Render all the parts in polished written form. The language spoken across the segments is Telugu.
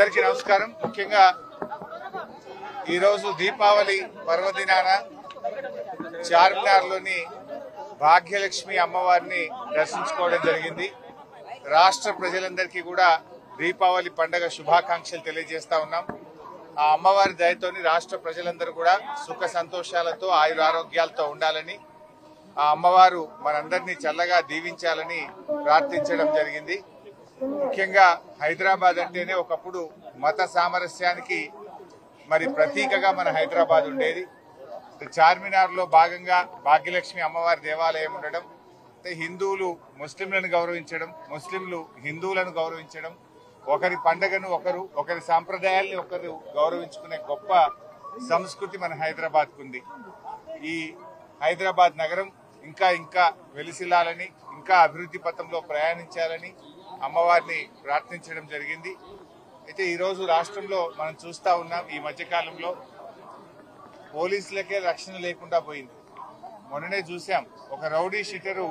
అందరికీ నమస్కారం. ముఖ్యంగా ఈరోజు దీపావళి పర్వదినాన చార్మినార్లోని భాగ్యలక్ష్మి అమ్మవారిని దర్శించుకోవడం జరిగింది. రాష్ట్ర ప్రజలందరికీ కూడా దీపావళి పండుగ శుభాకాంక్షలు తెలియజేస్తా ఉన్నాం. ఆ అమ్మవారి దయతోని రాష్ట్ర ప్రజలందరూ కూడా సుఖ సంతోషాలతో ఆయురారోగ్యాలతో ఉండాలని, ఆ అమ్మవారు మనందరినీ చల్లగా దీవించాలని ప్రార్థించడం జరిగింది. ముఖ్యంగా హైదరాబాద్ అంటేనే ఒకప్పుడు మత సామరస్యానికి ప్రతీకగా మన హైదరాబాద్ ఉండేది. చార్మినార్ లో భాగంగా భాగ్యలక్ష్మి అమ్మవారి దేవాలయం ఉండడం, హిందువులు ముస్లింలను గౌరవించడం, ముస్లింలు హిందువులను గౌరవించడం, ఒకరి పండుగను ఒకరి సాంప్రదాయాల్ని ఒకరు గౌరవించుకునే గొప్ప సంస్కృతి మన హైదరాబాద్ కుంది. ఈ హైదరాబాద్ నగరం ఇంకా ఇంకా వెలిసిల్లాలని, ఇంకా అభివృద్ధి పథంలో ప్రయాణించాలని అమ్మవారిని ప్రార్థించడం జరిగింది. అయితే ఈరోజు రాష్ట్రంలో మనం చూస్తా ఉన్నాం, ఈ మధ్యకాలంలో పోలీసులకే రక్షణ లేకుండా పోయింది. మొన్ననే చూసాం, ఒక రౌడీ షీటరు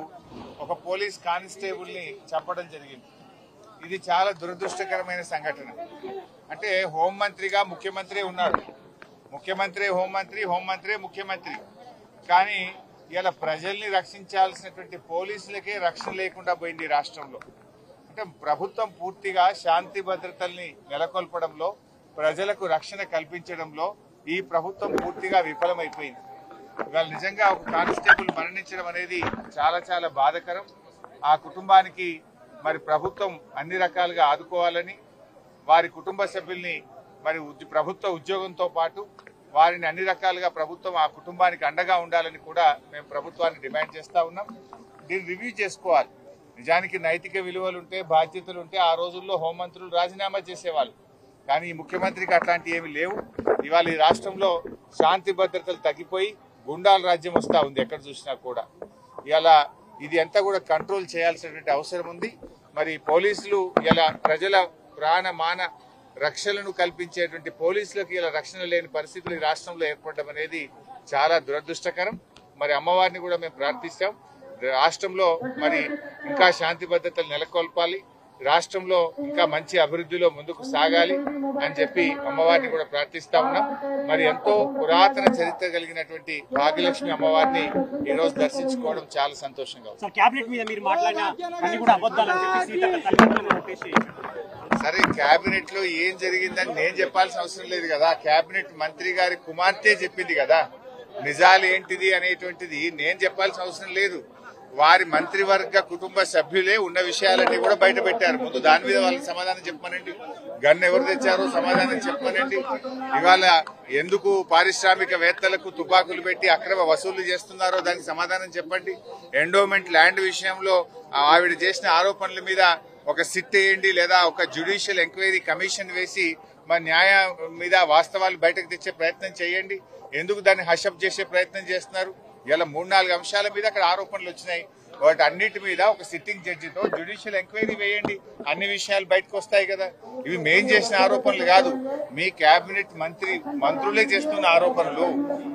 ఒక పోలీస్ కానిస్టేబుల్ ని చంపడం జరిగింది. ఇది చాలా దురదృష్టకరమైన సంఘటన. అంటే హోంమంత్రిగా ముఖ్యమంత్రి ఉన్నాడు, ముఖ్యమంత్రి హోంమంత్రి, హోంమంత్రి ముఖ్యమంత్రి, కానీ ఇలా ప్రజల్ని రక్షించాల్సినటువంటి పోలీసులకే రక్షణ లేకుండా పోయింది రాష్ట్రంలో. అంటే ప్రభుత్వం పూర్తిగా శాంతి భద్రతల్ని నెలకొల్పడంలో, ప్రజలకు రక్షణ కల్పించడంలో ఈ ప్రభుత్వం పూర్తిగా విఫలమైపోయింది. ఇవాళ నిజంగా ఒక కానిస్టేబుల్ మరణించడం అనేది చాలా చాలా బాధాకరం. ఆ కుటుంబానికి ప్రభుత్వం అన్ని రకాలుగా ఆదుకోవాలని, వారి కుటుంబ సభ్యుల్ని ప్రభుత్వ ఉద్యోగంతో పాటు వారిని అన్ని రకాలుగా ప్రభుత్వం ఆ కుటుంబానికి అండగా ఉండాలని కూడా మేము ప్రభుత్వాన్ని డిమాండ్ చేస్తా ఉన్నాం. దీన్ని రివ్యూ చేసుకోవాలి. నిజానికి నైతిక విలువలుంటే, బాధ్యతలుంటే ఆ రోజుల్లో హోంమంత్రులు రాజీనామా చేసేవాళ్ళు. కానీ ఈ ముఖ్యమంత్రికి అట్లాంటివి ఏమి లేవు. ఇవాళ ఈ రాష్ట్రంలో శాంతి భద్రతలు తగ్గిపోయి గుండాల రాజ్యం వస్తూ ఉంది ఎక్కడ చూసినా కూడా. ఇలా ఇది అంతా కూడా కంట్రోల్ చేయాల్సినటువంటి అవసరం ఉంది. పోలీసులు ఇలా ప్రజల ప్రాణ మాన రక్షణను కల్పించేటువంటి పోలీసులకు ఇలా రక్షణ లేని పరిస్థితులు ఈ రాష్ట్రంలో ఏర్పడడం అనేది చాలా దురదృష్టకరం. అమ్మవారిని కూడా మేము ప్రార్థిస్తాం, రాష్ట్రంలో ఇంకా శాంతి భద్రతలు నెలకొల్పాలి, రాష్ట్రంలో ఇంకా మంచి అభివృద్ధిలో ముందుకు సాగాలి అని చెప్పి అమ్మవారిని కూడా ప్రార్థిస్తా ఉన్నాం. ఎంతో పురాతన చరిత్ర కలిగినటువంటి భాగ్యలక్ష్మి అమ్మవారిని ఈ రోజు దర్శించుకోవడం చాలా సంతోషంగా ఉంది. సరే, కేబినెట్ లో ఏం జరిగిందని నేను చెప్పాల్సిన అవసరం లేదు కదా. కేబినెట్ మంత్రి గారి కుమార్తె చెప్పింది కదా. నిజాలు ఏంటిది అనేటువంటిది నేను చెప్పాల్సిన అవసరం లేదు. వారి మంత్రివర్గ కుటుంబ సభ్యులే ఉన్న విషయాలన్నీ కూడా బయట పెట్టారు. ముందు దాని మీద వాళ్ళకి సమాధానం చెప్పమనండి. గన్ ఎవరు తెచ్చారో సమాధానం చెప్పమనండి. ఇవాళ ఎందుకు పారిశ్రామికవేత్తలకు తుపాకులు పెట్టి అక్రమ వసూళ్లు చేస్తున్నారో దానికి సమాధానం చెప్పండి. ఎండోమెంట్ ల్యాండ్ విషయంలో ఆవిడ చేసిన ఆరోపణల మీద ఒక సిట్ వేయండి, లేదా ఒక జ్యుడిషియల్ ఎంక్వైరీ కమిషన్ వేసి న్యాయం మీద వాస్తవాలు బయటకు తెచ్చే ప్రయత్నం చేయండి. ఎందుకు దాన్ని హషప్ చేసే ప్రయత్నం చేస్తున్నారు? ఇలా 3-4 అంశాల మీద అక్కడ ఆరోపణలు వచ్చినాయి. వాటి అన్నిటి మీద ఒక సిట్టింగ్ జడ్జితో జ్యుడిషియల్ ఎంక్వైరీ వేయండి, అన్ని విషయాలు బయటకు వస్తాయి కదా. ఇవి మేం చేసిన ఆరోపణలు కాదు, మీ కేబినెట్ మంత్రులే చేస్తున్న ఆరోపణలు,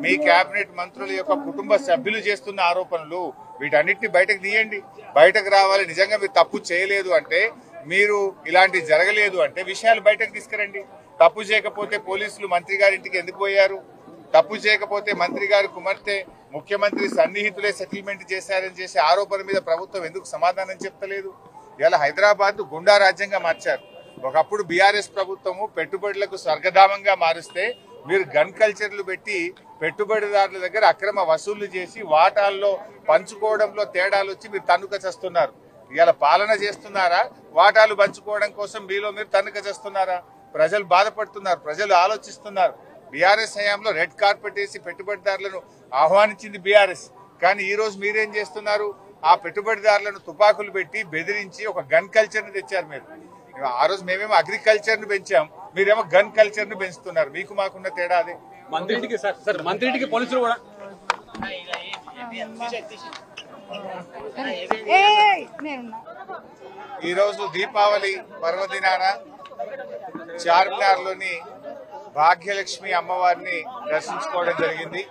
మీ కేబినెట్ మంత్రుల యొక్క కుటుంబ సభ్యులు చేస్తున్న ఆరోపణలు. వీటన్నిటిని బయటకు తీయండి, బయటకు రావాలి. నిజంగా మీరు తప్పు చేయలేదు అంటే, మీరు ఇలాంటి జరగలేదు అంటే విషయాలు బయటకు తీసుకురండి. తప్పు చేయకపోతే పోలీసులు మంత్రి గారింటికి ఎందుకు పోయారు? తప్పు చేయకపోతే మంత్రి గారి కుమార్తె ముఖ్యమంత్రి సన్నిహితులే సెటిల్మెంట్ చేశారని చేసే ఆరోపణ మీద ప్రభుత్వం ఎందుకు సమాధానం చెప్తలేదు? ఇలా హైదరాబాద్ గుండా రాజ్యంగా మార్చారు. ఒకప్పుడు బీఆర్ఎస్ ప్రభుత్వము పెట్టుబడులకు స్వర్గధామంగా మారుస్తే మీరు గన్ కల్చర్లు పెట్టి పెట్టుబడిదారుల దగ్గర అక్రమ వసూళ్లు చేసి వాటాల్లో పంచుకోవడంలో తేడాలు వచ్చి మీరు తన్నుక చేస్తున్నారు. ఇలా పాలన చేస్తున్నారా, వాటాలు పంచుకోవడం కోసం మీలో మీరు తన్నుక చేస్తున్నారా? ప్రజలు బాధపడుతున్నారు, ప్రజలు ఆలోచిస్తున్నారు. బీఆర్ఎస్ హయాంలో రెడ్ కార్పెట్ వేసి పెట్టుబడిదారులను ఆహ్వానించింది బీఆర్ఎస్. కానీ ఈ రోజు మీరేం చేస్తున్నారు? ఆ పెట్టుబడిదారులను తుపాకులు పెట్టి బెదిరించి ఒక గన్ కల్చర్ ని తెచ్చారు మీరు. ఆ రోజు మేమేమో అగ్రికల్చర్ ని పెంచాం, మీరేమో గన్ కల్చర్ ని పెంచుతున్నారు. మీకు మాకున్న తేడా అదే. మంత్రికి పోలీసులు కూడా ఈ రోజు దీపావళి పర్వదినాన చార్మినార్లోని భాగ్యలక్ష్మి అమ్మవారిని దర్శించుకోవడం జరిగింది.